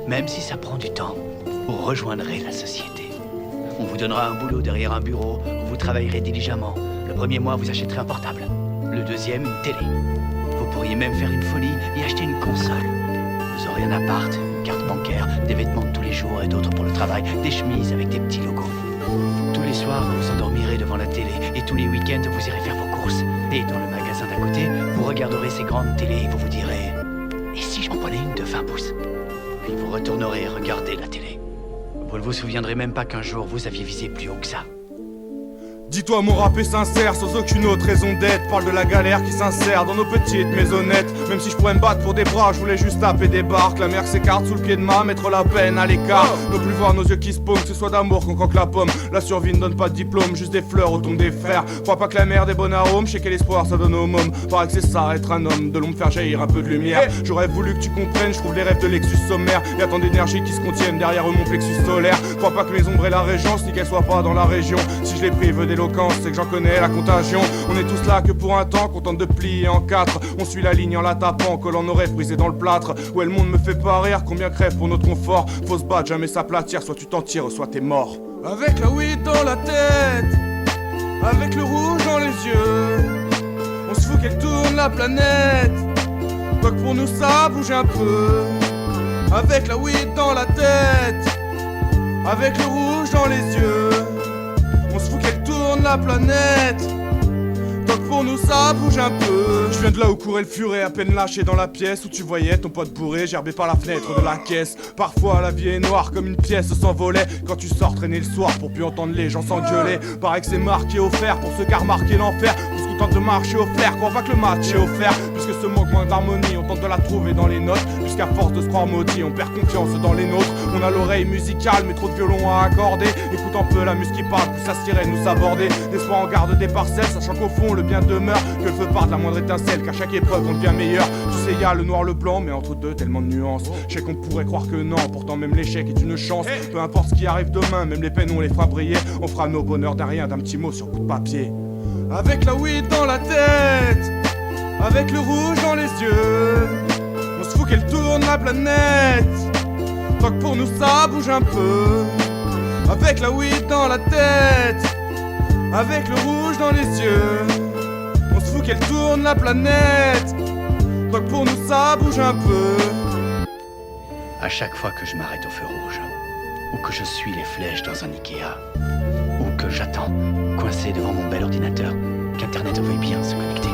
Même si ça prend du temps, vous rejoindrez la société. On vous donnera un boulot derrière un bureau où vous travaillerez diligemment. Le premier mois, vous achèterez un portable. Le deuxième, une télé. Vous pourriez même faire une folie et acheter une console. Vous aurez un appart, une carte bancaire, des vêtements de tous les jours et d'autres pour le travail, des chemises avec des petits logos. Tous les soirs, vous vous endormirez devant la télé et tous les week-ends, vous irez faire vos courses. Et dans le magasin d'à côté, vous regarderez ces grandes télés et vous vous direz « Et si j'en prenais une de 20 pouces ?» Puis vous retournerez regarder la télé. Vous ne vous souviendrez même pas qu'un jour, vous aviez visé plus haut que ça. Dis-toi mon rap est sincère, sans aucune autre raison d'être. Parle de la galère qui s'insère dans nos petites maisonnettes. Même si je pourrais me battre pour des bras, je voulais juste taper des barques. La mer s'écarte sous le pied de ma, mettre la peine à l'écart. Ne plus voir nos yeux qui se paument, que ce soit d'amour qu'on croque la pomme. La survie ne donne pas de diplôme, juste des fleurs au tombe des frères. Crois pas que la mer des bonnes arômes, je sais quel espoir ça donne aux mômes. Paraît que c'est ça, être un homme, de l'ombre faire jaillir un peu de lumière. J'aurais voulu que tu comprennes, je trouve les rêves de Lexus sommaire. Y'a tant d'énergie qui se contiennent derrière eux mon plexus solaire. Crois pas que mes ombres aient la régence, ni qu'elles soient pas dans la région. Si je les prive d'éloquence, c'est que j'en connais la contagion. On est tous là que pour un temps, qu'on tente de plier en quatre. On suit la ligne en la tapant, que l'on aurait brisé dans le plâtre. Ouais, le monde me fait pas rire, combien crève pour notre confort. Faut se battre, jamais s'aplatir, soit tu t'en tires, soit t'es mort. Avec la weed dans la tête, avec le rouge dans les yeux, on se fout qu'elle tourne la planète. Quoi que pour nous ça bouge un peu. Avec la weed dans la tête, avec le rouge dans les yeux, on se fout qu'elle tourne la planète. Tant que pour nous ça bouge un peu. Je viens de là où courait le furet, à peine lâché dans la pièce où tu voyais ton pote bourré gerbé par la fenêtre de la caisse. Parfois la vie est noire comme une pièce s'envolait quand tu sors traîner le soir pour plus entendre les gens s'engueuler. Paraît que c'est marqué au fer pour ceux qui a remarqué l'enfer. On se contente de marcher au flair, crois pas que le match est offert. Puisque ce manquement d'harmonie, on tente de la trouver dans les notes. Jusqu'à force de se croire maudit, on perd confiance dans les nôtres. On a l'oreille musicale mais trop de violons à accorder. Écoute un peu la musique qui parle, plus sa sirène nous aborder. Des soirs en garde des parcelles, sachant qu'au fond le bien demeure. Que le feu part de la moindre étincelle, qu'à chaque épreuve on devient meilleur. Tu sais y'a le noir, le blanc, mais entre deux tellement de nuances. Je sais qu'on pourrait croire que non, pourtant même l'échec est une chance. Peu importe ce qui arrive demain, même les peines on les fera briller. On fera nos bonheurs d'un rien, d'un petit mot sur bout de papier. Avec la weed dans la tête, avec le rouge dans les yeux, on se fout qu'elle tourne la planète. Tant que pour nous ça bouge un peu. Avec la weed dans la tête, avec le rouge dans les yeux, on se fout qu'elle tourne la planète. Tant que pour nous ça bouge un peu. À chaque fois que je m'arrête au feu rouge, ou que je suis les flèches dans un Ikea, ou que j'attends, coincé devant mon bel ordinateur, qu'Internet veuille bien se connecter,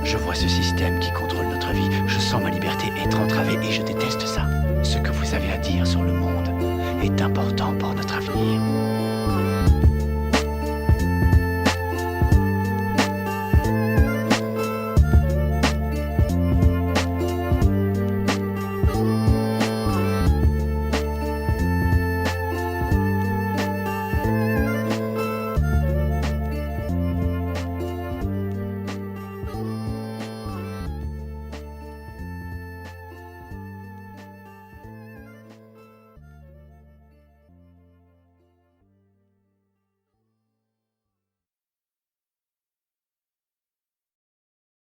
je vois ce système qui contrôle notre vie, je sens ma liberté être entravée et je déteste